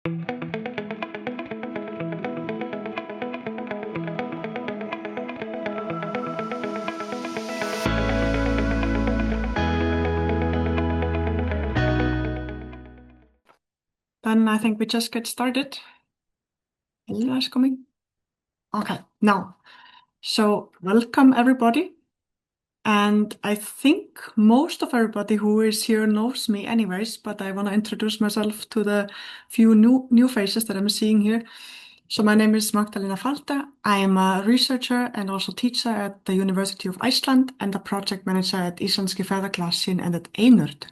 Then I think we just get started. Elena is coming. Okay, now, so welcome everybody. And I think most of everybody who is here knows me anyways, but I want to introduce myself to the few new faces that I'm seeing here. So my name is Magdalena Falta. I am a researcher and also teacher at the University of Iceland and a project manager at Íslenski Ferðaklasinn and at Einurd.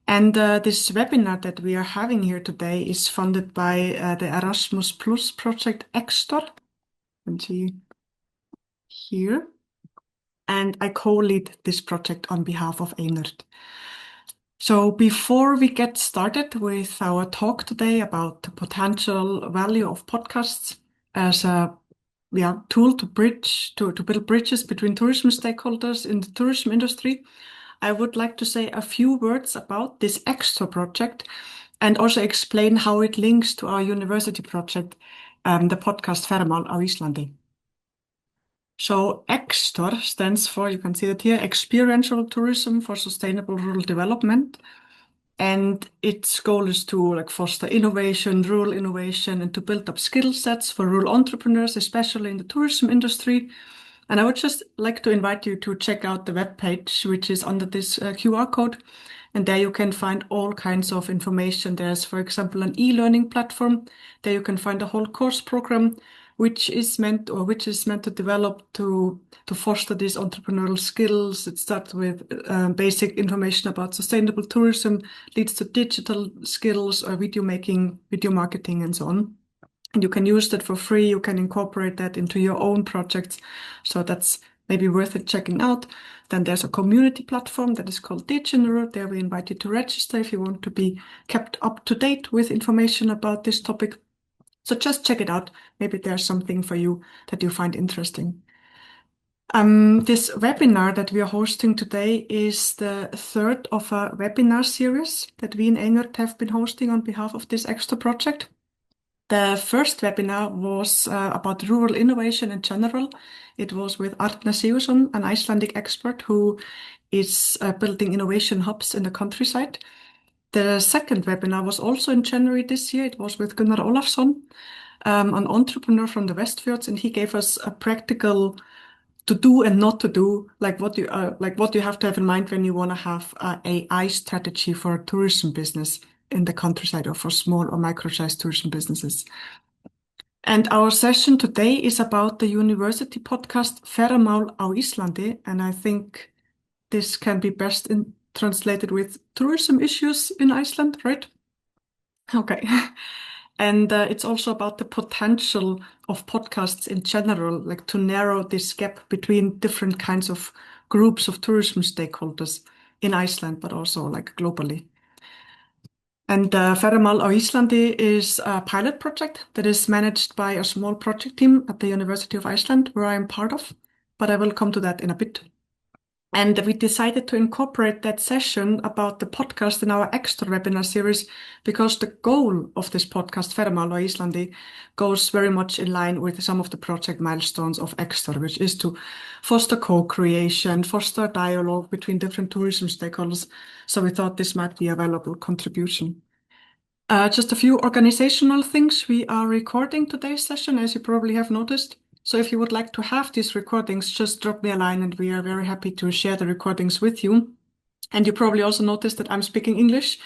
And this webinar that we are having here today is funded by the Erasmus Plus project Extor. You can see here. And I co-lead this project on behalf of Einurd. So before we get started with our talk today about the potential value of podcasts as a tool to build bridges between tourism stakeholders in the tourism industry, I would like to say a few words about this Extor project and also explain how it links to our university project, the podcast Ferðamál á Íslandi. So Extor stands for, you can see it here, Experiential Tourism for Sustainable Rural Development. And its goal is to foster innovation, rural innovation, and to build up skill sets for rural entrepreneurs, especially in the tourism industry. And I would just like to invite you to check out the webpage, which is under this QR code. And there you can find all kinds of information. There's, for example, an e-learning platform. There you can find a whole course program, which is meant to develop to foster these entrepreneurial skills. It starts with basic information about sustainable tourism, leads to digital skills, video making, video marketing, and so on. And you can use that for free. You can incorporate that into your own projects. So that's maybe worth it checking out. Then there's a community platform that is called DigiNeuro. There we invite you to register if you want to be kept up to date with information about this topic. So just check it out. Maybe there's something for you that you find interesting. This webinar that we are hosting today is the third of a webinar series that we in Einurd have been hosting on behalf of this Extor project. The first webinar was about rural innovation in general. It was with Arna Sigurðsson, an Icelandic expert who is building innovation hubs in the countryside. The second webinar was also in January this year. It was with Gunnar Ólafsson, an entrepreneur from the Westfjords, and he gave us a practical to do and not to do, like what you have to have in mind when you want to have an AI strategy for a tourism business in the countryside or for small or micro-sized tourism businesses. And our session today is about the university podcast Ferðamál á Íslandi, and I think this can be best translated with tourism issues in Iceland, right? Okay. And it's also about the potential of podcasts in general, like to narrow this gap between different kinds of groups of tourism stakeholders in Iceland, but also like globally. And Ferðamál á Íslandi is a pilot project that is managed by a small project team at the University of Iceland, where I'm part of, but I will come to that in a bit. And we decided to incorporate that session about the podcast in our Extor webinar series because the goal of this podcast, Ferðamál á Íslandi, goes very much in line with some of the project milestones of Extor, which is to foster co-creation, foster dialogue between different tourism stakeholders. So we thought this might be a valuable contribution. Just a few organizational things. We are recording today's session, as you probably have noticed. So if you would like to have these recordings, just drop me a line and we are very happy to share the recordings with you. And you probably also noticed that I'm speaking English.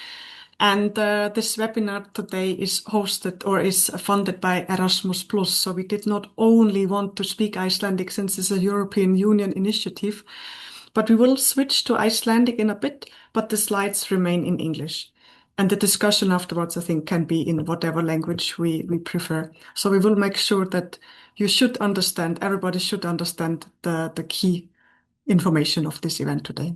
And this webinar today is hosted or is funded by Erasmus Plus. So we did not only want to speak Icelandic since it's a European Union initiative, but we will switch to Icelandic in a bit, but the slides remain in English. And the discussion afterwards, I think, can be in whatever language we prefer. So we will make sure that you should understand, everybody should understand the key information of this event today.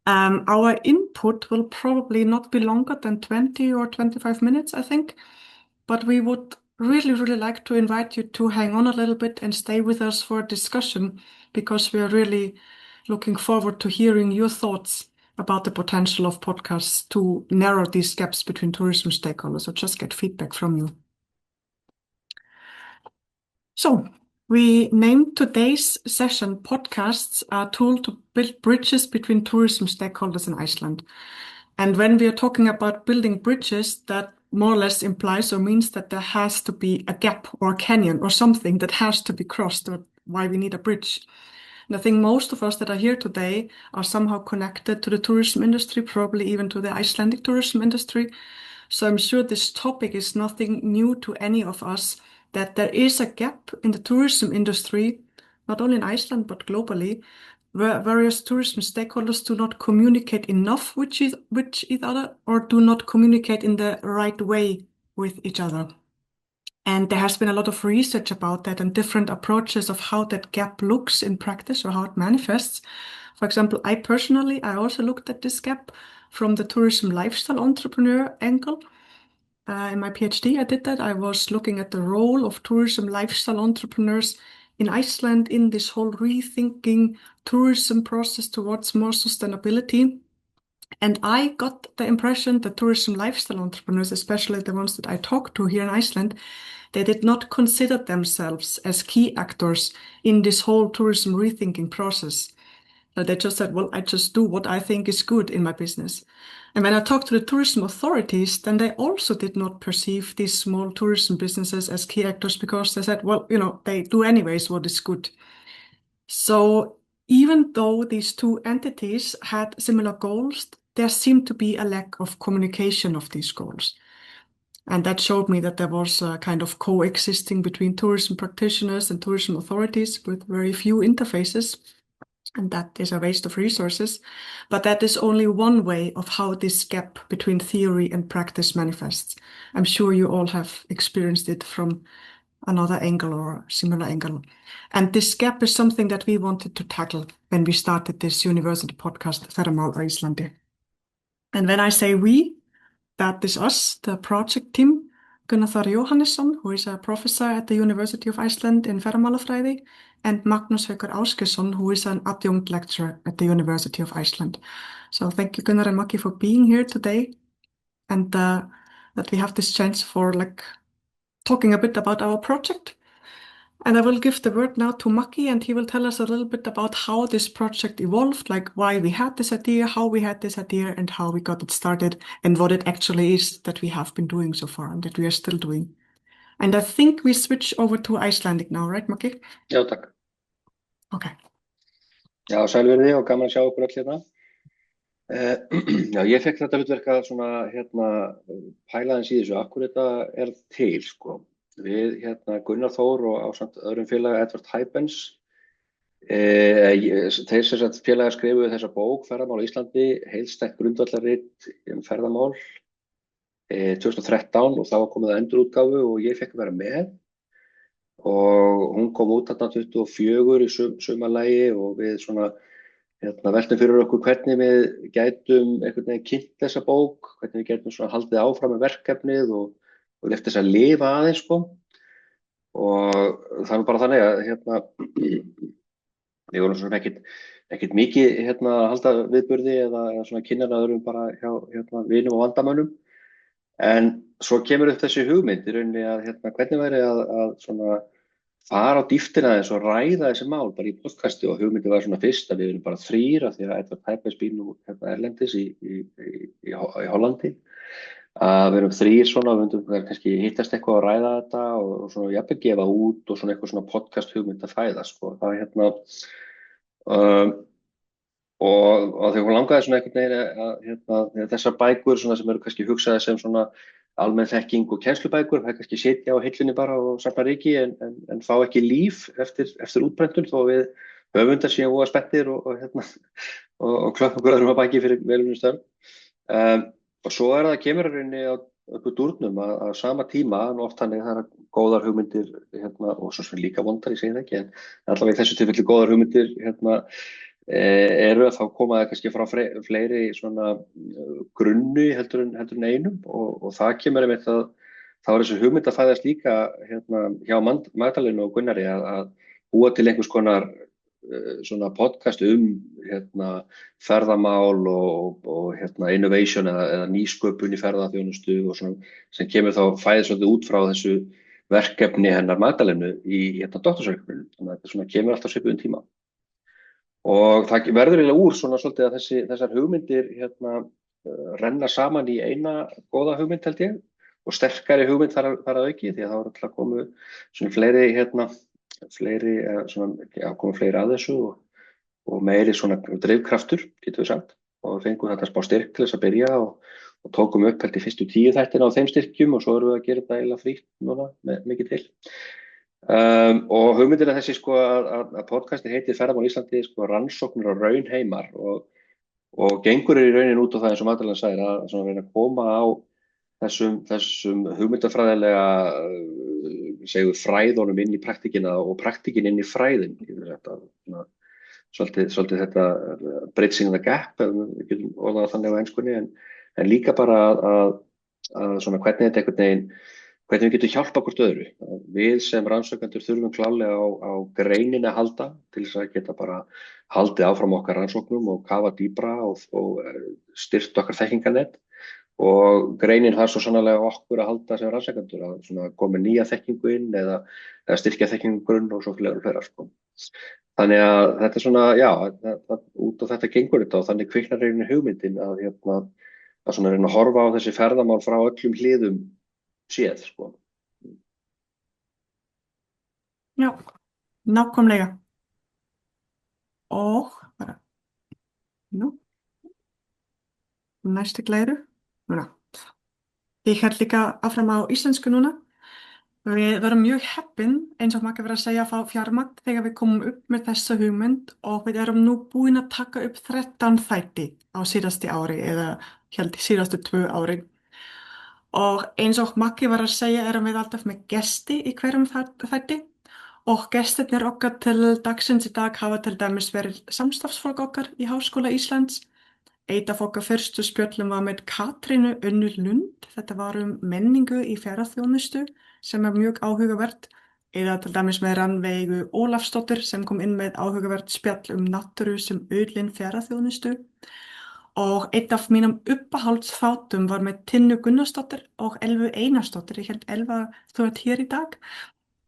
Our input will probably not be longer than 20 or 25 minutes, I think, but we would really, really like to invite you to hang on a little bit and stay with us for a discussion because we are really looking forward to hearing your thoughts about the potential of podcasts to narrow these gaps between tourism stakeholders, or just get feedback from you. So we named today's session Podcasts, a tool to build bridges between tourism stakeholders in Iceland. And when we are talking about building bridges, that more or less implies or means that there has to be a gap or a canyon or something that has to be crossed, or why we need a bridge. And I think most of us that are here today are somehow connected to the tourism industry, probably even to the Icelandic tourism industry. So I'm sure this topic is nothing new to any of us, that there is a gap in the tourism industry, not only in Iceland, but globally, where various tourism stakeholders do not communicate enough with each other, or do not communicate in the right way with each other. And there has been a lot of research about that and different approaches of how that gap looks in practice or how it manifests. For example, I also looked at this gap from the tourism lifestyle entrepreneur angle. In my PhD, I did that. I was looking at the role of tourism lifestyle entrepreneurs in Iceland in this whole rethinking tourism process towards more sustainability. And I got the impression that tourism lifestyle entrepreneurs, especially the ones that I talked to here in Iceland, they did not consider themselves as key actors in this whole tourism rethinking process. They just said, well, I just do what I think is good in my business. And when I talked to the tourism authorities, then they also did not perceive these small tourism businesses as key actors, because they said, well, they do anyways what is good. So even though these two entities had similar goals, there seemed to be a lack of communication of these goals. And that showed me that there was a kind of coexisting between tourism practitioners and tourism authorities with very few interfaces. And that is a waste of resources. But that is only one way of how this gap between theory and practice manifests. I'm sure you all have experienced it from another angle or similar angle. And this gap is something that we wanted to tackle when we started this university podcast, Ferðamál á Íslandi. And when I say we, that is us, the project team. Gunnar Þór Jóhannesson, who is a professor at the University of Iceland in Ferðamálafræði, and Magnús Haukur Ásgeirsson, who is an adjunct lecturer at the University of Iceland. So thank you, Gunnar and Maki, for being here today, and that we have this chance for talking a bit about our project. And I will give the word now to Maki, and he will tell us a little bit about how this project evolved, like why we had this idea, how we had this idea, and how we got it started, and what it actually is that we have been doing so far and that we are still doing. And I think we switch over to Icelandic now, right, Maki? Já, takk. Okay. Já, sælverði og gaman að sjá ykkur öll hérna. Já, ég fekk þetta hlutverk að pæla aðeins í þessu, af hverju þetta er til, sko. Við Gunnar Þór og ásamt öðrum félaga Edward Hypens, þeir sem sagt félagar skrifuðu þessa bók, Ferðamál á Íslandi, heildstætt grundvallarrit ferðamál 2013, og þá var komið að endurútgáfu og ég fekk að vera með. Og hún kom út þarna 24 í sumarlagi, og við veltum fyrir okkur hvernig við gætum einhvern veginn kynnt þessa bók, hvernig við gætum haldið áfram með verkefnið og leyft þess að lifa aðeins, sko. Og það er bara þannig að við vorum ekkert mikið að halda viðburði eða kynna öðrum bara hjá vinum og vandamönnum. En svo kemur upp þessi hugmynd í rauninni að hvernig væri að fara á dýptina aðeins og ræða þessi mál bara í podcasti, og hugmyndin var fyrst að við erum bara þrír, af því að Edward Hypens býr nú erlendis í Hollandi, að við erum þrír og við myndum kannski hittast eitthvað og ræða þetta og jafnvel gefa út og eitthvað podcast hugmynd að fæðast, sko. Það og þegar hún langaði einhvern veginn að þessar bækur sem eru kannski hugsaðar sem almenn þekking og kennslubækur, það kannski sitja á hillunni bara og safna ryki en fá ekki líf eftir útprentun, þó við höfundar séum voða spenntir og klöppum okkur öðrum að baki fyrir velunum störf. Og svo það kemur rauninni upp úr dúrnum að sama tíma, oft þannig það góðar hugmyndir og svo sem líka vondar, ég segi það ekki, en allavega í þessu tilfelli góðar hugmyndir eru að þá koma það kannski frá fleiri grunni heldur en einum, og það kemur einmitt að þá þessi hugmynd að fæðast líka hjá Magdalenu og Gunnari að búa til einhvers konar svona podcast hérna, ferðamál og hérna, innovation eða nýsköpun í ferðaþjónustu og svona sem kemur þá fæðið svolítið út frá þessu verkefni hennar Magdalenu í hérna doktorsverkefninu. Þannig að þetta svona kemur alltaf svipuðum tíma. Og það verður eiginlega úr svona svolítið að þessar hugmyndir hérna renna saman í eina góða hugmynd held ég og sterkari hugmynd þar að auki því að það voru alltaf komu svona fleiri hérna, komu fleiri að þessu og meiri svona drifkraftur, getur við sagt, og fengum þetta spá styrk til þess að byrja og tókum upp held í fyrstu 10 þættina á þeim styrkjum og svo erum við að gera þetta eiginlega frítt núna mikið til. Og hugmyndin er þessi sko að podcasti heitir Ferðamál Íslandi sko rannsóknir og raunheimar og gengur í raunin út á það eins og Magdalena sagði að svona reyna að koma á þessum hugmyndafræðilega segjum fræðunum inn í praktíkina og praktíkin inn í fræðin svolítið þetta bridging the gap við getum orðað þannig á enskunni en líka bara að svona hvernig þetta einhvern veginn hvernig við getum hjálpa hvort öðru. Við sem rannsókendur þurfum klárlega á greininni að halda til þess að geta bara haldið áfram okkar rannsóknum og kafa dýpra og styrkt okkar þekkingarnet og greinin har svo sannarlega okkur að halda sem rannsókendur að koma nýja þekkingu inn eða styrkja þekkingugrunn og svo fleira sko. Þannig að þetta er svona, já, út á þetta gengur þetta og þannig kviknar reyni hugmyndin að svona reyna að horfa á þessi ferðamál frá öllum hliðum séð, sko. Já, nákvæmlega. Og bara, næstu glæru. Ég held líka áfram á íslensku núna. Við verum mjög heppin, eins og maður verið að segja, að fá fjármagn þegar við komum upp með þessa hugmynd og við erum nú búin að taka upp 13 þætti á síðasti ári eða held í síðastu 2 ári. Og eins og Maggi var að segja erum við alltaf með gesti í hverjum þætti og gestirnir okkar til dagsins í dag hafa til dæmis verið samstarfsfólk okkar í Háskóla Íslands. Eitt af okkar fyrstu spjöllum var með Katrínu Unnu Lund. Þetta var menningu í ferðaþjónustu sem mjög áhugavert. Eða til dæmis með Rannveigu Ólafsdóttir sem kom inn með áhugavert spjall náttúru sem auðlind ferðaþjónustu. Og eitt af mínum uppáhaldsþáttum var með Tinnu Gunnarsdóttir og Elvu Einarsdóttir. Ég held Elva, þú ert hér í dag.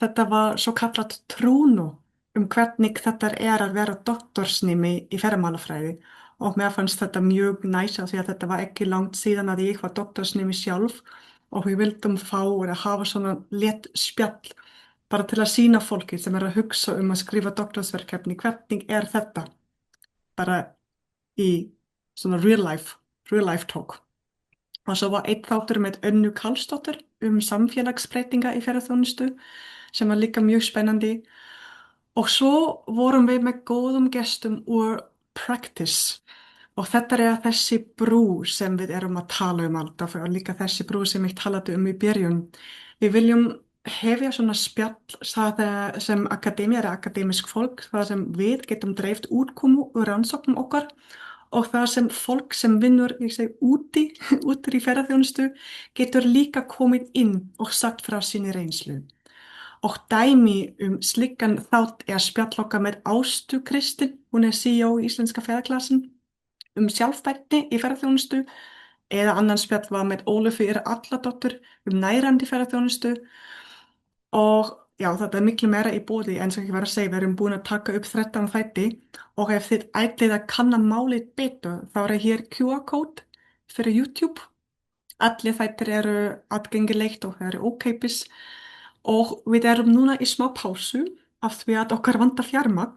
Þetta var svo kallað trúnó hvernig þetta að vera doktorsnemi í ferðamálafræði. Og mér fannst þetta mjög næs af því að þetta var ekki langt síðan að ég var doktorsnemi sjálf og við vildum fá að hafa svona létt spjall bara til að sýna fólki sem að hugsa að skrifa doktorsverkefni. Hvernig þetta? Bara í svona real life talk. Og svo var einn þáttur með Önnu Karlsdóttir samfélagsbreytinga í ferðaþjónustu sem var líka mjög spennandi. Og svo vorum við með góðum gestum úr practice. Og þetta þessi brú sem við erum að tala alltaf og líka þessi brú sem ég talaði í byrjun. Við viljum hefja svona spjall sem akademía akademisk fólk, það sem við getum dreift útkomu úr rannsóknum okkar og það sem fólk sem vinnur úti í ferðaþjónustu getur líka komið inn og sagt frá sinni reynslu. Og dæmi slíkan þátt spjall okkar með Ástu Kristin, hún CEO í Íslenska ferðaklassen, sjálfbærni í ferðaþjónustu eða annan spjall var með Ólöfu Alladóttur nærandi ferðaþjónustu og já, þetta miklu meira í boði eins og ég var að segja, við erum búin að taka upp 13 þætti og ef þið ætlið að kanna málið betur þá hér QR-kód fyrir YouTube. Allir þættir eru aðgengilegt og það ókeypis og við erum núna í smá pásu af því að okkar vantar fjármagn.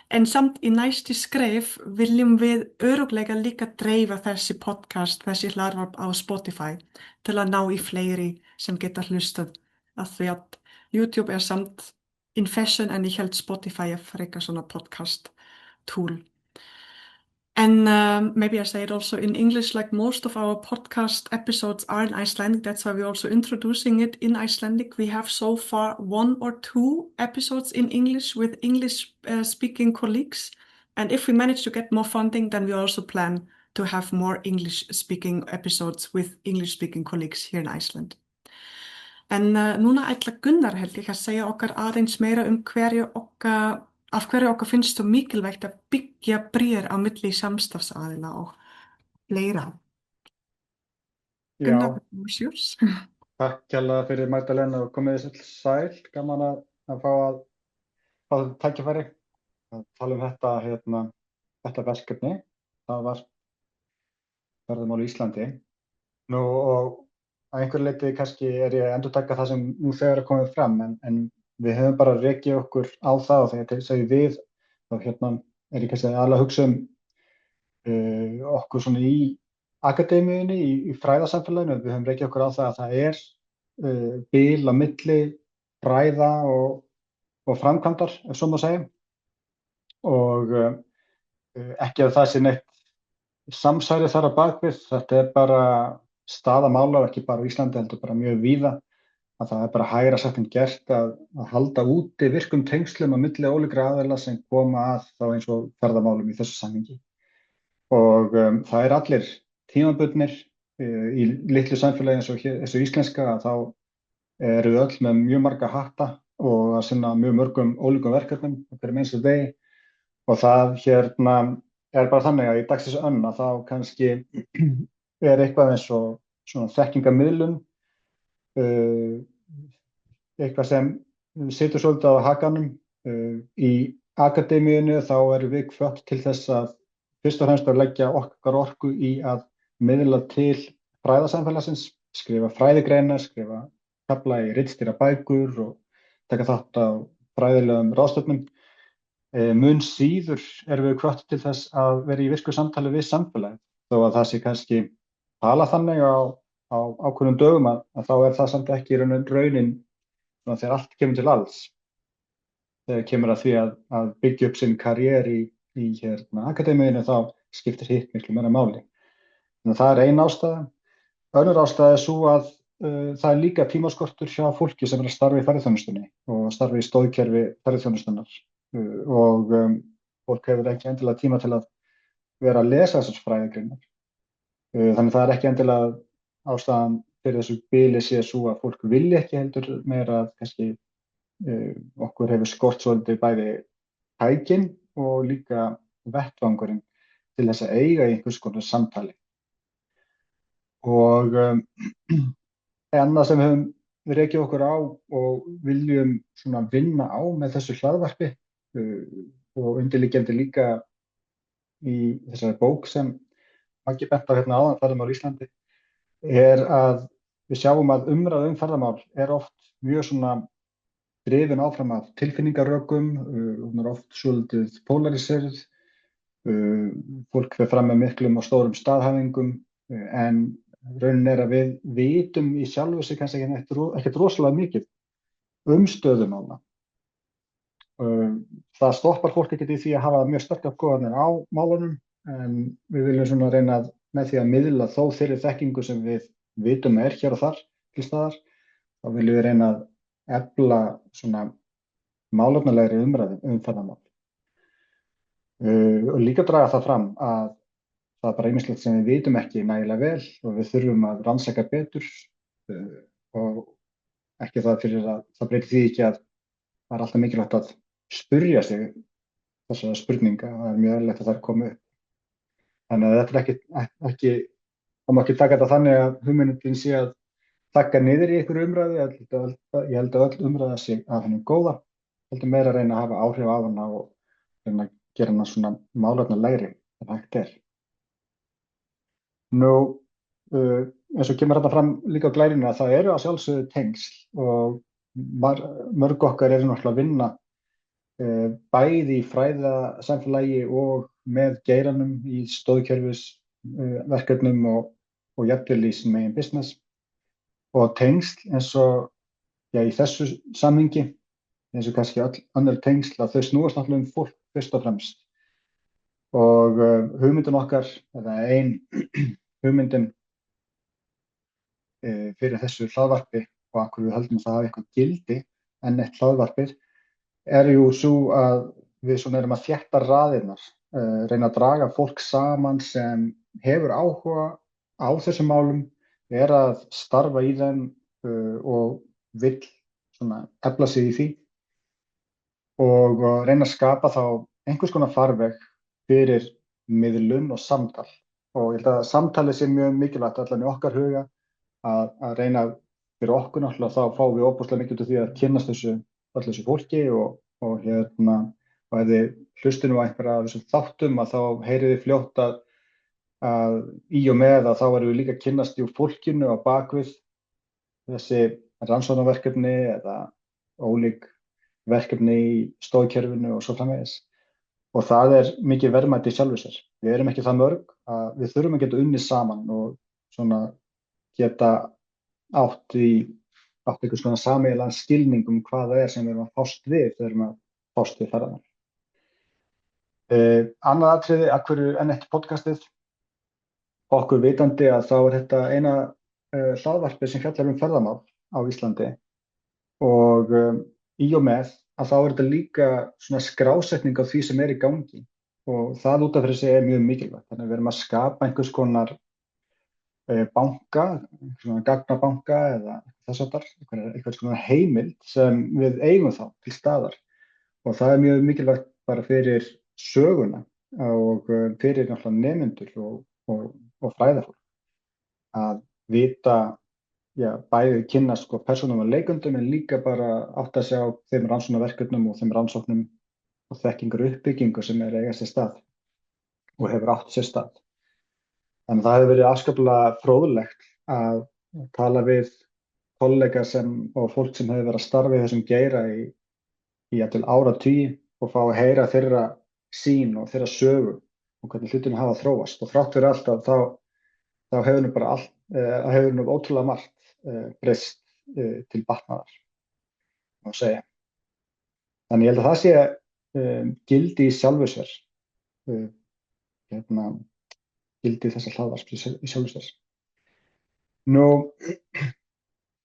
En samt í næstu skref viljum við örugglega líka dreifa þessi podcast, þessi hlaðvarp á Spotify til að ná í fleiri sem geta hlustað af því að YouTube samt in fashion en ég held Spotify frekar svona podcast tool. And maybe I say it also in English, like most of our podcast episodes are in Icelandic. That's why we're also introducing it in Icelandic. We have so far 1 or 2 episodes in English with English speaking colleagues. And if we manage to get more funding, then we also plan to have more English speaking episodes with English speaking colleagues here in Iceland. En núna ætla Gunnar held ég að segja okkar aðeins meira hverju okkar af hverju okkur finnst svo mikilvægt að byggja brýr á milli samstarfsaðila og fleira. Já, Gunnar, yours. takk kærlega fyrir Magdalena og komið þið sæl. Gaman að fá þetta tækifæri að tala þetta verkefni. Það var ferðamál í Íslandi. Nú og að einhverju leyti kannski ég að endurtaka það sem nú þegar komið fram en við höfum bara rekið okkur á það og þegar ég segi við þá ég kannski aðalega að hugsa okkur svona í akademíunni, í fræðasamfélaginu. Við höfum rekið okkur á það að það bil á milli fræða og framkvæmdar, ef svo má segja. Og ekki að það sé neitt samsæri þar á bakvið, þetta bara staða mála og ekki bara á Íslandi heldur bara mjög víða að það bara hægra sagt en gert að halda úti virkum tengslum á milli ólíkra aðila sem koma að þá eins og ferðamálum í þessu samhengi. Og það allir tímabundnir í litlu samfélagi eins og íslenska að þá eru við öll með mjög marga hatta og að sinna mjög mörgum ólíkum verkefnum fyrir eins og degi og það bara þannig að í dagsins önn að þá kannski eitthvað eins og svona þekkingarmiðlun, eitthvað sem situr svolítið á hakanum. Í akademíunni þá erum við hvött til þess að fyrst og fremst að leggja okkar orku í að miðla til fræðasamfélagsins, skrifa fræðigreinar, skrifa kafla í ritstýra bækur og taka þátt á fræðilegum ráðstefnum. Mun síður erum við hvött til þess að vera í virku samtali við samfélagið, þó að það sé kannski tala þannig á ákveðnum dögum að þá það samt ekki raunin þegar allt kemur til alls. Þegar kemur að því að byggja upp sinn karriér í akademíunni þá skiptir hitt miklu meira máli. Þannig að það ein ástæða. Önnur ástæða sú að það líka tímaskortur hjá fólki sem að starfa í ferðaþjónustunni og starfa í stoðkerfi ferðaþjónustunnar og fólk hefur ekki endilega tíma til að vera að lesa þessar fræðigreinar. Þannig það ekki endilega ástæðan fyrir þessu bili sé svo að fólk vilji ekki heldur meira að kannski okkur hefur skort svolítið bæði tækin og líka vettvangurinn til þess að eiga í einhvers konar samtali. Og annað sem við rekjum okkur á og viljum svona vinna á með þessu hlaðvarpi og undirliggjandi líka í þessari bók sem Maggi bent á áðan, ferðamál í Íslandi, að við sjáum að umræða ferðamál oft mjög svona drifin áfram af tilfinningarökum, hún oft svolítið polariseruð, fólk fer fram með miklum og stórum staðhæfingum, en raunin að við vitum í sjálfu sig kannski ekkert rosalega mikið stöðumála. Það stoppar fólk ekkert í því að hafa mjög sterkar skoðanir á málunum, en við viljum svona reyna með því að miðla þó þeirri þekkingu sem við vitum hér og þar til staðar, þá viljum við reyna að efla svona málefnalegri umræðu ferðamál. Og líka draga það fram að það bara ýmislegt sem við vitum ekki nægilega vel og við þurfum að rannsaka betur og ekki það fyrir að það breytir því ekki að það alltaf mikilvægt að spyrja sig þessara spurninga, það mjög eðlilegt að það komi upp. Þannig að þetta það má ekki taka þetta þannig að hugmyndin sé að taka niður í einhverju umræðu. Ég held að öll umræða sé af henni góða, heldur meira að reyna að hafa áhrif á hana og reyna að gera hana svona málefnalegri en hægt Nú, eins og kemur þetta fram líka á glærinu að það eru að sjálfsögðu tengsl og mörg okkar náttúrulega að vinna bæði í fræðasamfélagi og með geiranum í stoðkerfisverkefnum og jafnvel í sin megin business og tengsl eins og í þessu samhengi eins og kannski öll önnur tengsl að þau snúast náttúrulega fólk fyrst og fremst og hugmyndin okkar eða ein hugmyndin fyrir þessu hlaðvarpi og af hverju við höldum að það hafi eitthvað gildi en eitt hlaðvarpið jú svo að við svona erum að þétta raðirnar, reyna að draga fólk saman sem hefur áhuga á þessum málum, að starfa í þeim og vill svona efla sig í því og reyna að skapa þá einhvers konar farveg fyrir miðlun og samtal. Og ég held að samtalið sé mjög mikilvægt allan í okkar huga að reyna fyrir okkur náttúrulega þá fáum við óbúslega mikið út af því að kynnast öllu þessu fólki og ef þið hlustið nú á einhverja af þessum þáttum að þá heyrið þið fljótt að í og með að þá erum við líka að kynnast fólkinu á bakvið þessi rannsóknarverkefni eða ólík verkefni í stoðkerfinu og svo framvegis. Og það er mikið verðmæti í sjálfu sér. Við erum ekki það mörg að við þurfum að geta unnið saman og svona geta átt einhvers konar sameiginlegan skilning hvað það er sem við erum að fást við þegar við erum að fást við ferðamál. Annað atriði, af hverju enn eitt podcastið, okkur vitandi að þá er þetta eina hlaðvarpið sem fjallar ferðamál á Íslandi og í og með að þá er þetta líka svona skrásetning á því sem er í gangi og það út af fyrir sig er mjög mikilvægt. Þannig að við erum að skapa einhvers konar banka, svona gagnabanka eða þess háttar, einhvers konar heimild sem við eigum þá til staðar og það er mjög mikilvægt bara fyrir söguna og fyrir náttúrulega nemendur og fræðafólk að vita, bæði kynnast persónum og leikundum en líka bara átt að sjá þeim rannsóknarverkefnum og þeim rannsóknum og þekkingar uppbyggingu sem er eiga sér stað og hefur átt sér stað. Þannig að það hefur verið afskaplega fróðlegt að tala við kollega og fólk sem hefur verið að starfa í þessum geira í til áratugi og fá að heyra þeirra sýn og þeirra sögu og hvernig hlutina hafa þróast og þrátt fyrir allt þá hefur nú bara hefur nú ótrúlega margt breyst til batnaðar, má segja. Þannig ég held að það sé gildi í sjálfu sér, gildi þessa hlaðvarps í sjálfu sér. Nú,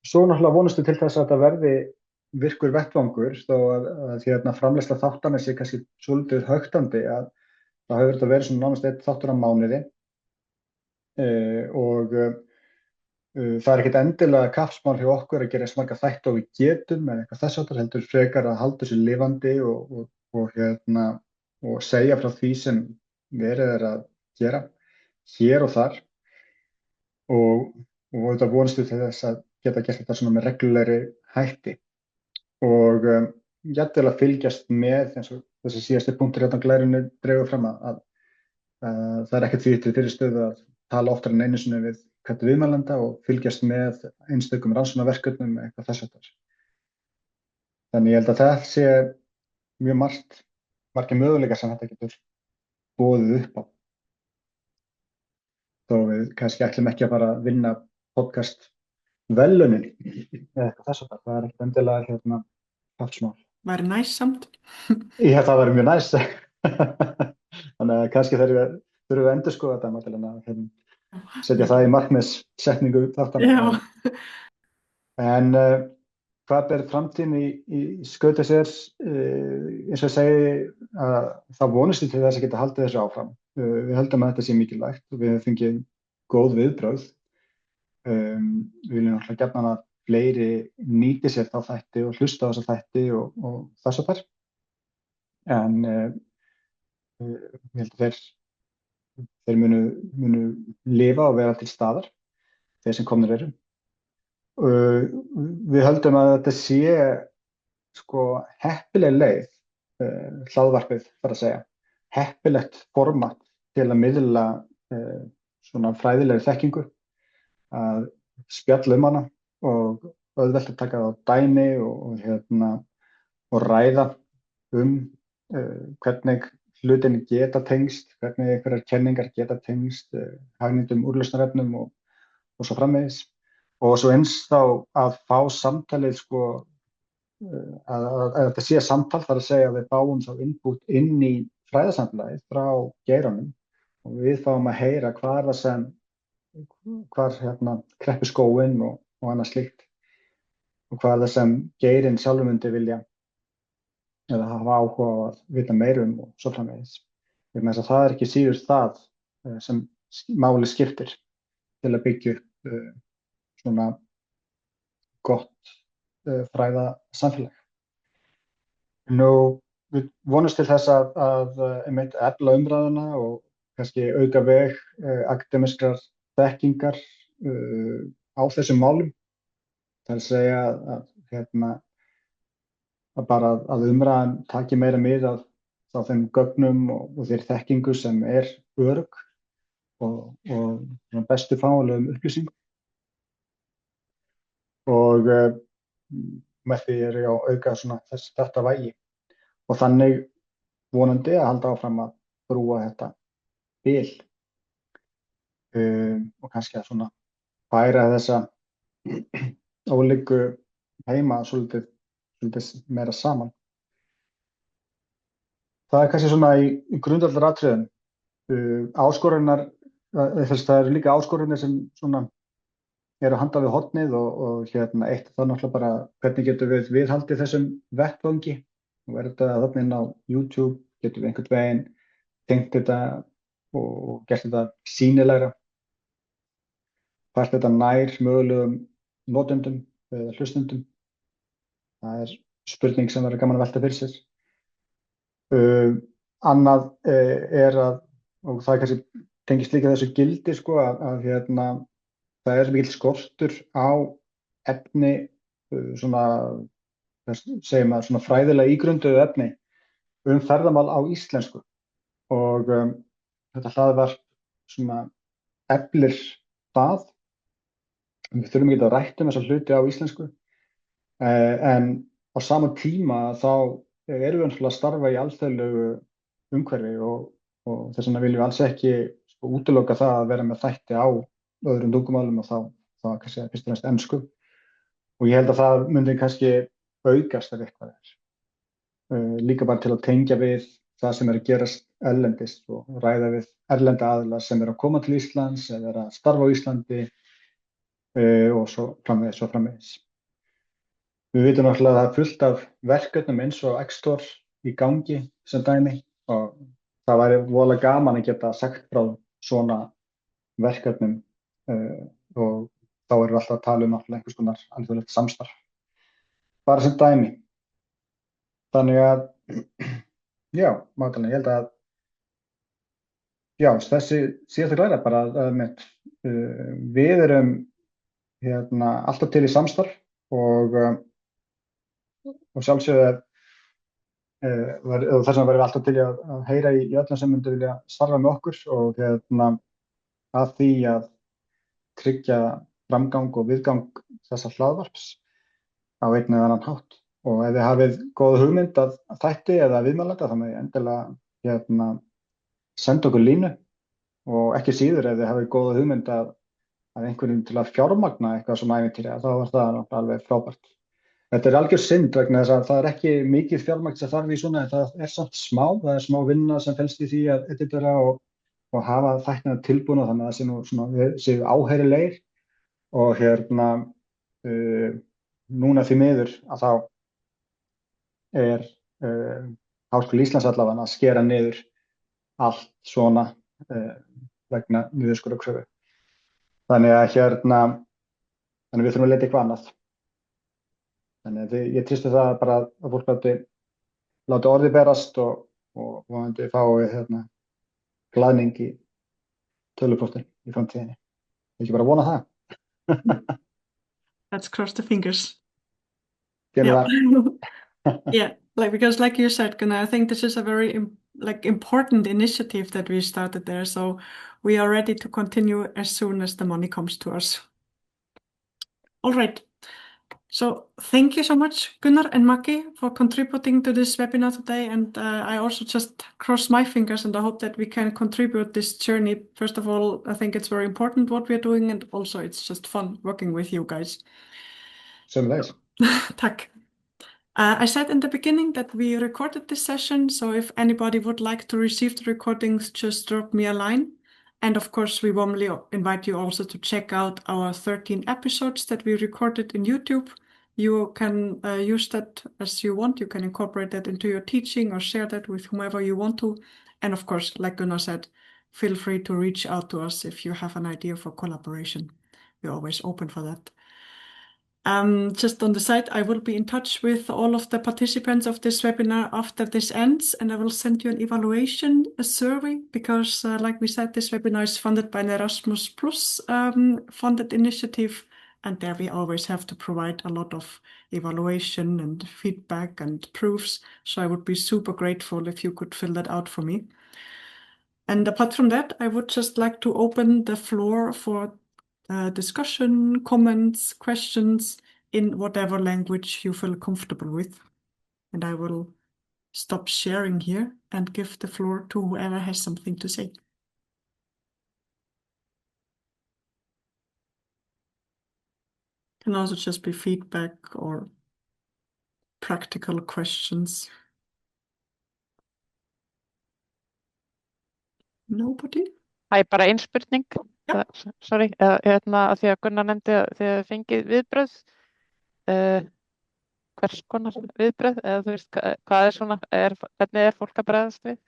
svo náttúrulega vonustu til þess að þetta verði virkur vettvangur, þó að framleiðsla þáttanna sé kannski svolítið höktandi að þá hefur þetta verið svona nánast einn þáttur á mánuði og það er ekkert endilega kappsmál hjá okkur að gera eins marga þætti og við getum eða eitthvað þess háttar, heldur frekar að halda þessu lifandi og segja frá því sem verið er að gera hér og þar og þetta vonustu til þess að geta gert þetta svona með reglulegri hætti og jafnvel að fylgjast með eins og þessi síðasti punktur hérna á glærunni dregur fram að það er ekkert því til fyrirstöðu að tala oftar en einu sinni við hvert viðmælanda og fylgjast með einstökum rannsóknarverkefnum eitthvað þess háttar. Þannig ég held að það sé mjög margir möguleikar sem þetta getur boðið upp á. Þó við kannski ætlum ekki að fara að vinna podcast verðlaunin eða eitthvað þess háttar. Það er ekkert endilega kappsmál. Væri næs samt. Já, það væri mjög næs. Þannig að kannski þurfum við að endurskoða þetta mátilega að setja það í markmiðssetningu þáttanna. Já. En hvað ber framtíðin í skauti sér? Eins og ég segi að það vonast til þess að geta haldið þessu áfram. Við höldum að þetta sé mikilvægt og við höfum fengið góð viðbrögð. Við viljum náttúrulega gjarnan að fleiri nýti sér þá þætti og hlusta á þessa þætti og þess að þar. En ég held að þeir munu lifa og vera til staðar, þeir sem komnir eru. Við höldum að þetta sé heppileg leið, hlaðvarpið þarf að segja, heppilegt format til að miðla svona fræðilegri þekkingu, að spjalla hana og auðvelt að taka það á dæmi og ræða hvernig hlutinni geta tengst, hvernig einhverjar kenningar geta tengst, hagnýtum úrlausnarefnum og svo framvegis. Og svo eins þá að fá samtalið, að þetta sé samtal, þar að segja að við fáum þá input inn í fræðasamfélagið frá geiranum og við fáum að heyra hvar kreppi skóinn og annað slíkt og hvað það sem geirinn sjálfur myndi vilja eða hafa áhuga á að vita meira og svo framvegis. Vegna þess að það er ekki síður það sem máli skiptir til að byggja upp svona gott fræðasamfélag. Nú, við vonumst til þess að einmitt efla umræðuna og kannski auka veg akademiskrar þekkingar á þessum málum. Það er að segja að bara að umræðan taki meira mið af þeim gögnum og þeir þekkingu sem er örugg og bestu fáanlegum upplýsingum. Og með því er ég að auka þetta vægi og þannig vonandi að halda áfram að brúa þetta bil og kannski að færa þessa ólíku heima svolítið meira saman. Það er kannski í grundvallaratriðum áskoranir, það eru líka áskoranir sem eru handa við hornið og eitt það náttúrulega bara hvernig getum við viðhaldið þessum vettvangi og er þetta þarna inn á YouTube, getum við einhvern veginn tengt þetta og gert þetta sýnilegra, fært þetta nær mögulegum notendum eða hlustendum. Það er spurning sem verður gaman að velta fyrir sér. Annað er og það kannski tengist líka þessu gildi að það er mikill skortur á efni, segjum að fræðilega ígrunduðu efni ferðamál á íslensku og þetta hlaðvarp eflir það. Við þurfum ekki að rætta þessa hluti á íslensku en á sama tíma þá erum við að starfa í alþjóðlegu umhverfi og þess vegna viljum við alls ekki útiloka það að vera með þætti á öðrum tungumálum og þá kannski fyrst og fremst ensku. Og ég held að það myndi kannski aukast ef eitthvað er. Líka bara til að tengja við það sem er að gerast erlendis og ræða við erlenda aðila sem eru að koma til Íslands eða eru að starfa á Íslandi og svo framvegis. Við vitum náttúrulega að það er fullt af verkefnum eins og Extor í gangi sem dæmi og það væri voðalega gaman að geta sagt frá svona verkefnum og þá erum við alltaf að tala einhvers konar alþjóðlegt samstarf. Bara sem dæmi. Þannig að, já, Magdalena, ég held að, já, þessi síðasta glæra bara að við erum alltaf til í samstarf og sjálfsögðu þess vegna verðum við alltaf til að heyra í öllum sem myndu vilja starfa með okkur og að því að tryggja framgang og viðgang þessa hlaðvarps á einn eða annan hátt. Og ef þið hafið góða hugmynd að þætti eða viðmælanda þá með endilega senda okkur línu og ekki síður ef þið hafið góða hugmynd að einhverjum til að fjármagna eitthvað sem ævintýri þá var það alveg frábært. Þetta er algjör synd vegna þess að það er ekki mikið fjármagn sem þarf í svona en það er samt það er smá vinna sem felst í því að editera og hafa þættina tilbúna þannig að það séu áheyrilegir og núna því miður að þá er Háskóli Íslands allavega að skera niður allt svona vegna niðurskurðarkröfu. Þannig að við þurfum að leita eitthvað annað. Þannig að ég treysti það bara að fólk láti orði berast og vonandi fái glaðning í tölvupóstinn í framtíðinni. Ég ekki bara vona það. Let's cross the fingers. Gerum það. Yeah, because like you said, Gunnar, I think this is a very important initiative that we started there. So we are ready to continue as soon as the money comes to us. All right. So thank you so much, Gunnar and Maki, for contributing to this webinar today. And I also just cross my fingers and I hope that we can contribute this journey. First of all, I think it's very important what we're doing and also it's just fun working with you guys. So nice. Tack. I said in the beginning that we recorded this session. So if anybody would like to receive the recordings, just drop me a line. And of course, we warmly invite you also to check out our 13 episodes that we recorded in YouTube. You can use that as you want. You can incorporate that into your teaching or share that with whomever you want to. And of course, like Gunnar said, feel free to reach out to us if you have an idea for collaboration. We're always open for that. Just on the side, I will be in touch with all of the participants of this webinar after this ends, and I will send you an evaluation survey because, like we said, this webinar is funded by an Erasmus Plus funded initiative, and there we always have to provide a lot of evaluation and feedback and proofs. So I would be super grateful if you could fill that out for me. And apart from that, I would just like to open the floor for discussion, comments, questions in whatever language you feel comfortable with. And I will stop sharing here and give the floor to whoever has something to say. Can also just be feedback or practical questions. Nobody? Það er bara ein spurning. Já. Sorry, að því að Gunnar nefndi að þið hefði fengið viðbrögð. Hvers konar viðbrögð? Eða þú veist, hvað er svona, hvernig er fólk að bregðast við?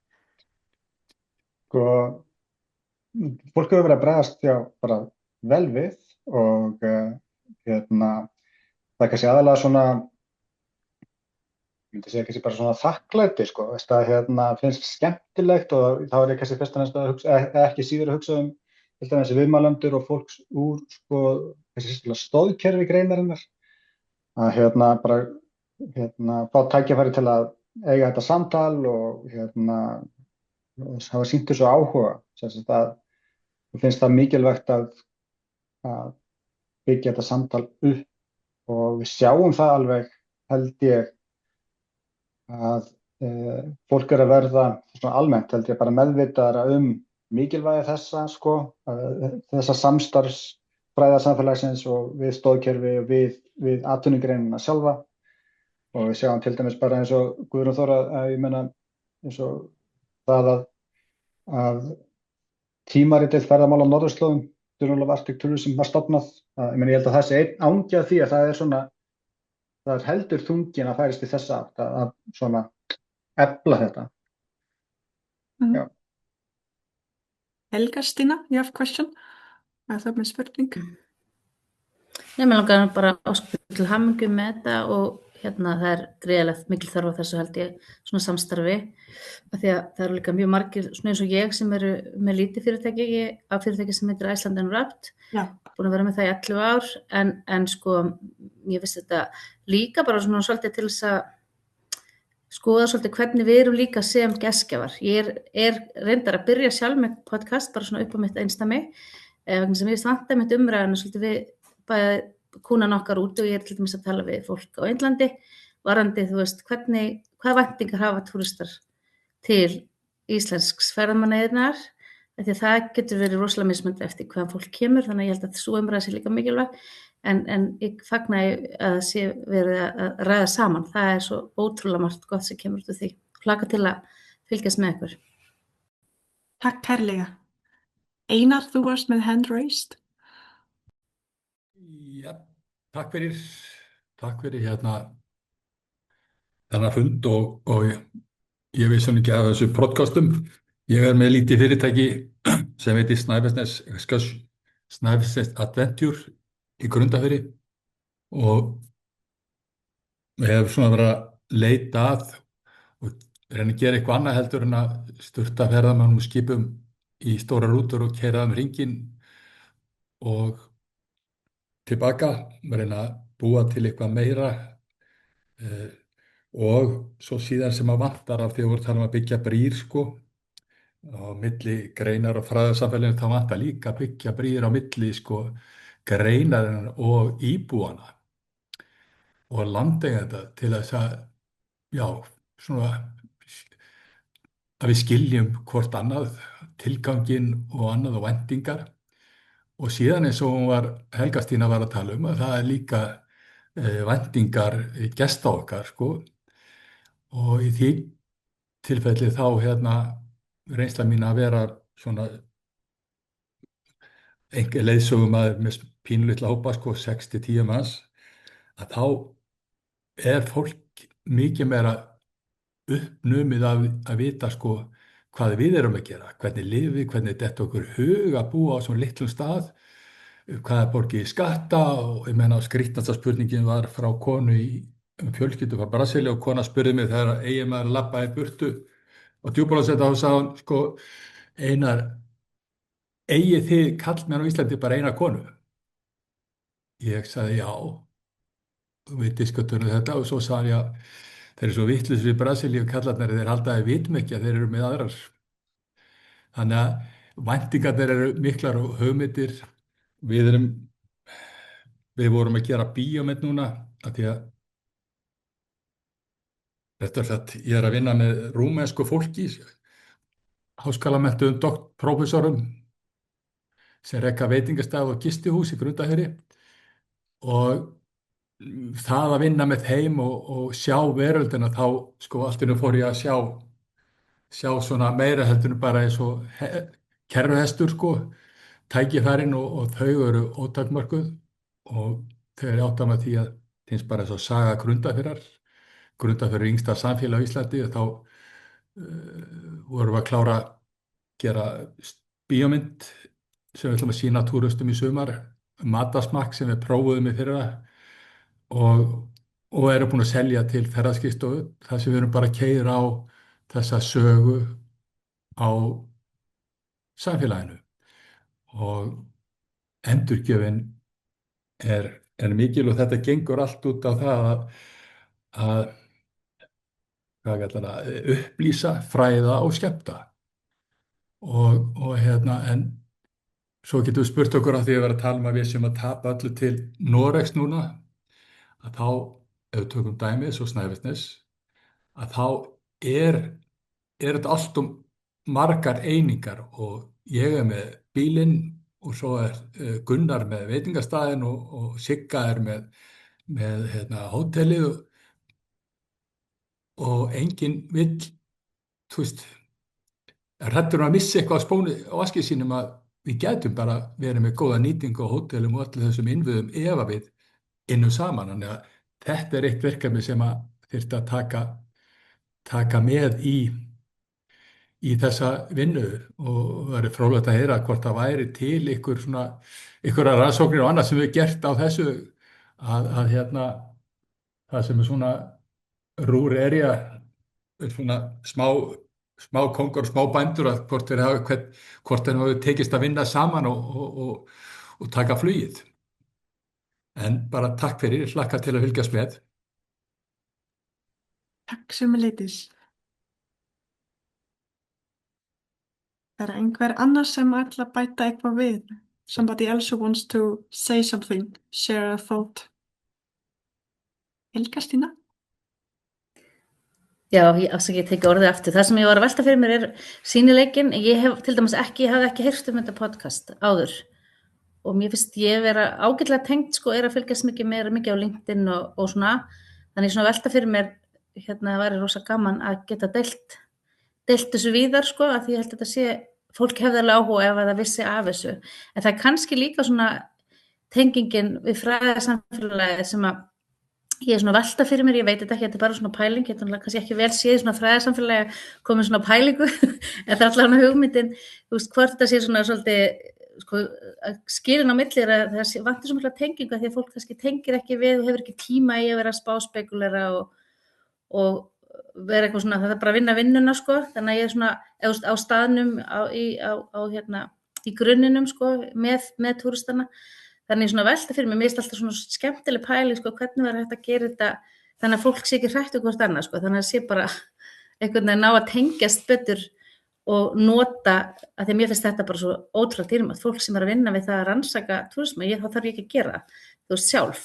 Sko, fólk hefur verið að bregðast bara vel við og það er kannski aðalega svona, ég myndi segja kannski bara svona þakklæti, sko, það finnst skemmtilegt og þá er ég kannski fyrst og fremst að hugsa, ekki síður að hugsa til dæmis viðmælendur og fólks úr, sko, þessi stoðkerfi greinarinnar, að bara, fá tækifæri til að eiga þetta samtal og hafa sýnt þessu áhuga, það finnst það mikilvægt að byggja þetta samtal upp og við sjáum það alveg, held ég, að fólk er að verða svona almennt, held ég, bara meðvitaðra mikilvægi þessa, sko, þessa samstarfsfræðasamfélagsins og við stoðkerfi og við atvinnugreinina sjálfa og við sjáum til dæmis bara eins og Guðrún Þóra, ég meina eins og það að tímaritið ferðamála á norðurslóðum, Journal of Arctic Tourism, var stofnað. Ég meina, ég held að það sé einn angi af því að það er svona, það er heldur þungin að færist í þessa átt að svona efla þetta. Mhm. Já. Helga, Stína, you have a question? Það er með spurning. Nei, mér langar bara að óska til hamingju með þetta og það er gríðarlega mikil þörf á þessu, held ég, svona samstarfi, af því að það eru líka mjög margir, svona eins og ég, sem eru með lítið fyrirtæki, af fyrirtæki sem heitir Iceland Unwrapped, Já. búin að vera með það í 11 ár, en sko, ég vissi þetta líka bara svona svolítið til þess að skoða svolítið hvernig við erum líka sem gestgjafar. Ég er reyndar að byrja sjálf með podcast, bara svona upp á mitt einstami, vegna sem ég vantaði mitt umræðinu svolítið við bæði kúnan okkar út og ég er til dæmis að tala við fólk á Indlandi, varandi, þú veist, hvað væntingar hafa túristar til íslensks ferðamannaðirnar, því að það getur verið rosalega mismunandi eftir hvaðan fólk kemur, þannig að ég held að sú umræða sé líka mikilvæg, en ég fagna að sé verið að ræða saman, það er svo ótrúlega margt gott sem kemur út úr því. Hlakka til að fylgjast með ykkur. Takk kærlega. Einar, þú varst með hand raised. Já, takk fyrir þennan fund og ég veist svona ekki af þessu podcastum. Ég er með lítið fyrirtæki sem heitir Snæfellsnes Adventure í Grundarfirði og ég hef svona verið að leita að og reyna að gera eitthvað annað heldur en að sturta ferðamönnum og skipum í stóra rútur og keyra hringinn og tilbaka, reyna að búa til eitthvað meira og svo síðan sem að vantar af því að voru að tala að byggja brýr, sko, á milli greinar og fræðasamfélaginu, þá vantar líka að byggja brýr á milli, sko, greinarinnar og íbúana og landeigenda til þess að, já, svona að við skiljum hvort annað, tilganginn og annað og væntingar. Og síðan eins og Helga Stína var að tala að það er líka væntingar gesta okkar, sko. Og í því tilfelli þá reynsla mín að vera svona einhver leiðsögumaður með pínulitla hópa, sko, 6-10 manns, að þá er fólk mikið meira uppnumið að vita, sko, hvað við erum að gera, hvernig lifum við, hvernig þetta okkur hug að búa á svona litlum stað hvað er borgið í skatta og ég meina skrítnasta spurningin var frá konu fjölskyldu frá Brasilíu og kona spurði mig þegar eiginmaður labbaði í burtu og Djúpavogsveit og sagði hún sko Einar, eigið þið karlmenn á Íslandi bara eina konu? Ég sagði já, við diskuturum þetta og svo sagði hann já, þeir eru svo vitlausir í Brasilíu kallarnir, þeir halda að vitum ekki að þeir eru með aðrar. Þannig að væntingarnir eru miklar og hugmyndir. Við vorum að gera bíómynd núna af því að ég er að vinna með rúmensku fólki, háskólamenntuðum prófessorum sem reka veitingastað og gistihús í Grundarfirði og það að vinna með þeim og sjá veröldina þá sko allt í einu fór ég að sjá svona meira heldur en bara eins og kerruhestur sko, tækifærin og þau eru ótakmörkuð og þau eru átt að með því að finnst bara eins og saga Grundarfjarðar er yngsta samfélag á Íslandi og þá vorum við að klára að gera bíómynd sem við ætlum að sýna túristum í sumar, matasmakk sem við prófuðum í fyrra og erum búin að selja til ferðaskistofu þar sem við erum bara að keyra á þessa sögu á samfélaginu og endurgjöfin er mikil og þetta gengur allt út á það að upplýsa, fræða og skemmta og en svo getum við spurt okkur á því að vera að tala um að við séum að tapa öllu til Noregs núna að þá, ef við tökum dæmið svo Snæfellsnes, að þá er þetta allt margar einingar og ég er með bílinn og svo Gunnar með veitingastaðinn og Sigga er með hótelið og enginn vill, þú veist, hræddur að missa eitthvað á spónu á vaskið sínum að við gætum bara verið með góða nýtingu á hótelum og allir þessum innviðum ef að við innum saman. Þannig að þetta er eitt verkefni sem að þyrfti að taka með í þessa vinnu og það er fróðlegt að heyra hvort það væri til einhverja rannsóknir og annað sem við gert á þessu að það sem er svona rural area svona smá kongur og smá bændur að hvort þeir hafi tekist að vinna saman og taka flugið. En bara takk fyrir, hlakka til að fylgjast með. Takk sömuleiðis. Er einhver annar sem ætla að bæta eitthvað við? Somebody else who wants to say something, share a thought. Helga Stína? Já, ég tekið orðið aftur. Það sem ég var að velta fyrir mér er sýnileikinn. Ég hef til dæmis hafði ekki heyrt um þetta podcast áður og mér finnst ég vera ágætlega tengt sko, er að fylgjast mikið á LinkedIn og svona. Þannig svona velta fyrir mér, væri rosa gaman að geta deilt þessu víðar sko, af því ég held að þetta sé, fólk hefði alveg áhuga ef það vissi af þessu. En það er kannski líka svona tengingin við fræðasamfélagið sem að ég er svona velta fyrir mér, ég veit þetta ekki, þetta er bara svona pæling, ég er kannski ekki vel séð svona fræðasamfélagi komið svona pælingu, en það er allavega hugmyndin, þú veist, hvort það sé svona svolítið, sko, skilin á milli er að það vantar svo mikla tengingu því að fólk kannski tengir ekki við og hefur ekki tíma í að vera að spáspekulera og vera eitthvað svona, það er bara að vinna vinnuna, sko, þannig að ég er svona á staðnum í grunninum, sko, með túristana. Þannig svona velta fyrir mér finnst alltaf svona skemmtileg pæling, sko, hvernig var hægt að gera þetta þannig að fólk sé ekki hrætt hvort annað, sko, þannig að sé bara einhvern veginn ná að tengjast betur og nota, að því að mér finnst þetta bara svo ótrúlega dýrmætt, fólk sem er að vinna við það að rannsaka túrisma, þá þarf ég ekki að gera, þú veist, sjálf.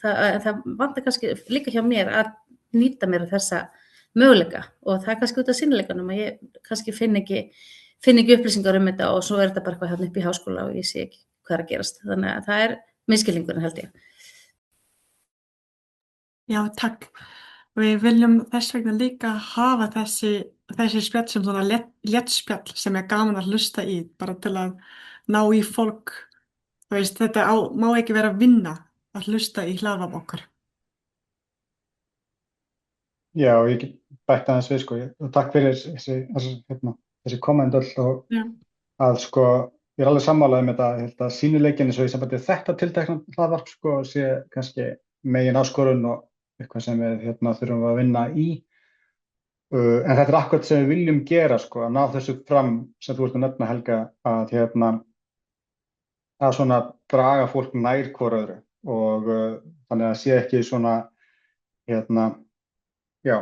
Það vantar kannski líka hjá mér að nýta mér þessa möguleika og það er kannski út af sýnileikanum að ég kannski finn ekki upplýsingar um þetta og svo er þetta bara eitthvað hérna upp í háskóla og ég sé ekki hvað er að gerast. Þannig að það er misskilningurinn held ég. Já, takk. Við viljum þess vegna líka hafa þessi spjall sem svona léttspjall sem er gaman að hlusta í, bara til að ná í fólk. Þú veist, þetta má ekki vera vinna að hlusta í hlaðvarp okkar. Já, ég get bætt aðeins við, sko, og takk fyrir þessi komment öll og að, sko, ég er alveg sammála þetta, ég held að sýnileikinni svo í sambandi við þetta tiltekna hlaðvarp sko sé kannski megin áskorun og eitthvað sem við þurfum að vinna í. En þetta er akkurat sem við viljum gera sko, að ná þessu fram sem þú ert að nefna Helga, að svona draga fólk nær hvor öðru og þannig að sé ekki svona já,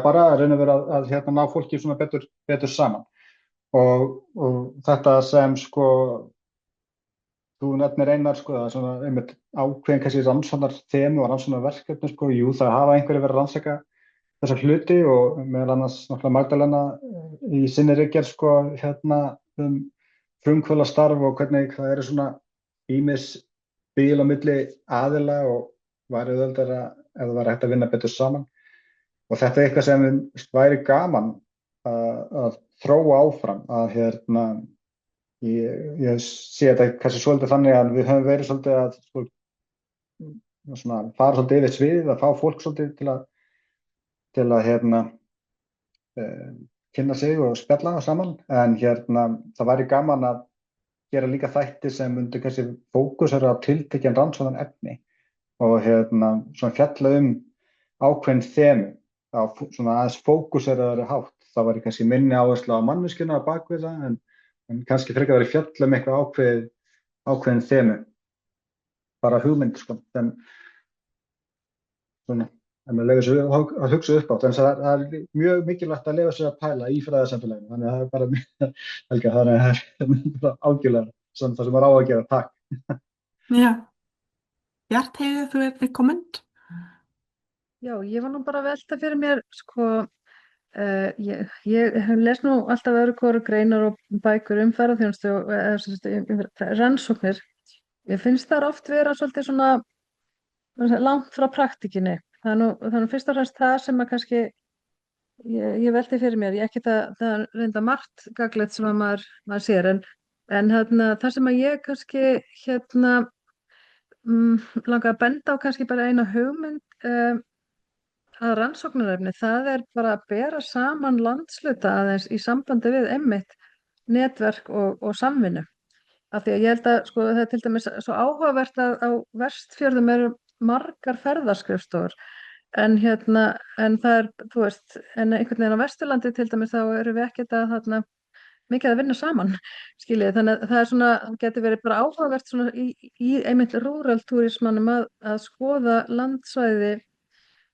bara að reyna að vera að ná fólki svona betur saman og þetta sem sko þú nefnir Einar sko, það er svona einmitt ákveðin kannski rannsóknar þemu og rannsóknar verkefni sko, jú það hafa einhverju verið að rannsaka þessa hluti og meðal annars náttúrulega Magdalena í sinni ritgerð sko frumkvöðlastarf og hvernig það eru svona ýmis bil á milli aðila og væri auðveldara ef það væri hægt að vinna betur saman og þetta er eitthvað sem væri gaman að þróa áfram að ég sé þetta kannski svolítið þannig að við höfum verið svolítið að sko, svona, fara svolítið yfir sviðið að fá fólk svolítið til að kynna sig og spjalla saman en það væri gaman að gera líka þætti sem myndi kannski fókusera á tiltekinn rannsóknar efni og svona fjalla ákveðin þemu á svona aðeins fókuseraðari hátt. Það væri kannski minni áhersla á manneskjuna á bakvið það en kannski frekar verið fjalla eitthvað ákveðin þemu. Bara hugmynd sko, en svona, ef maður leyfir sér að hugsa upp á þetta, en það er mjög mikilvægt að leyfa sér að pæla í fræðasamfélaginu, þannig að það er bara, Helga, þannig að það er bara algjörlega það sem maður á að gera, takk. Já. Bjartheiður, þú eitthvað komment? Já, ég var nú bara að velta fyrir mér, sko, ég hef lesið nú alltaf öðru hvoru greinar og bækur ferðaþjónustu og rannsóknir. Ég finnst það oft vera svolítið svona langt frá praktíkinni. Það er nú fyrst og fremst það sem að kannski ég velti fyrir mér. Ég ekki það reynda margt gagnlegt sem að maður sér en það sem að ég kannski langa að benda á kannski bara eina hugmynd að rannsóknarefni, það er bara að bera saman landshluta aðeins í sambandi við einmitt netverk og samvinnu. Af því að ég held að sko, það er til dæmis svo áhugavert að á Vestfjörðum eru margar ferðaskrifstofur en það er, þú veist, en einhvern veginn á Vesturlandi til dæmis þá eru við ekkert að mikið að vinna saman, skiljið, þannig að það er svona, getur verið bara áhugavert svona í einmitt rural túrismanum að skoða landsvæði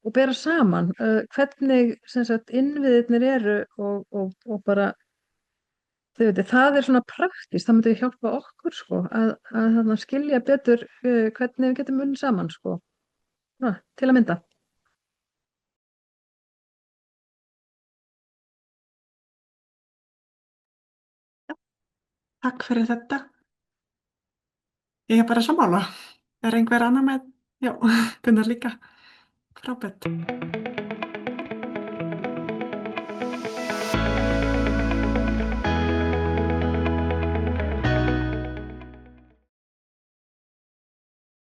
og bera saman hvernig sem sagt innviðirnir eru og bara það er svona praktískt, það myndi hjálpa okkur sko að skilja betur hvernig við getum unnið saman sko. Til að mynda. Takk fyrir þetta. Ég er bara sammála. Er einhver annar með? Já, Gunnar líka. Frábært.